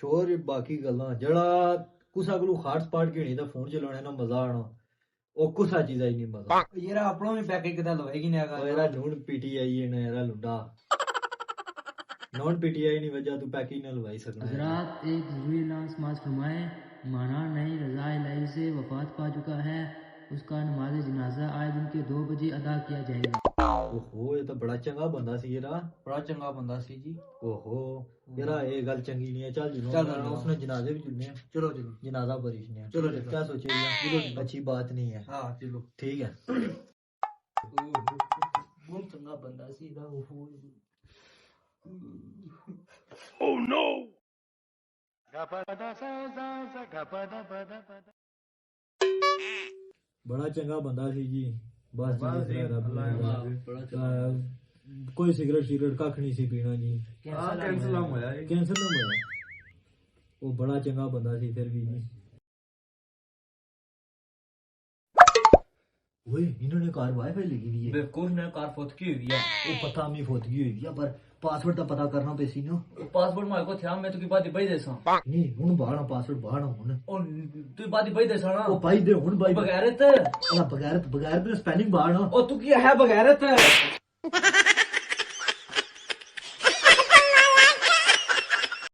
शोर बाकी गल्लां जेड़ा कुसा कोलू खाट स्पाट घेनी दा फोन चलाने ना मजा आना ओ कुसा चीजा ही नहीं मजा यार अपनों में पैकेज कदा लवेगी ना ओ एरा नून पीटीआई है ना एरा लुंडा नॉन पीटीआई नहीं वजह तू पैकेज ना लवाई सकना हजरात एक जरूरी लांस माज फरमाए माना नहीं रजा इलाही से वफात पा चुका है उसका नमाज जनाजा आज दिन के 2 बजे अदा किया जाएगा। ओहो ये तो बड़ा चंगा बंदा सी येरा बड़ा चंगा बंदा सी जी। ओहो येरा ये गल चंगी नहीं है चल जी चल उसने जनाजे भी जुड़ने हैं चलो चलो जनाजा परिशने हैं चलो क्या सोचे अच्छी बात नहीं है हाँ चलो ठीक है बहुत चंगा बंदा सी दा ओहो Oh no! बड़ा चंगा बंदा सी जी बस जी रब ने कोई सिगरेट सिगरेट कख नहीं सी पीना जी कैंसल ना होया कैंसर ना होया वो बड़ा चंगा बंदा सी फिर भी जी ओए इन्होंने कार वाईफाई लगी हुई है बेवकूफ ने कार फुत की हुई है वो पता नहीं फौतगी हुई है पर पासवर्ड तो पता करना पेसी ना पासपोर्ट मारे को था मैं तो की बात भाई देसा नहीं हुन बाहर पासवर्ड बाहर हुन ओ तू बात भाई देसा ना ओ भाई दे हुन भाई बगैरत अला बगैर बगैर स्पेलिंग बाहर ओ तू की है बगैरत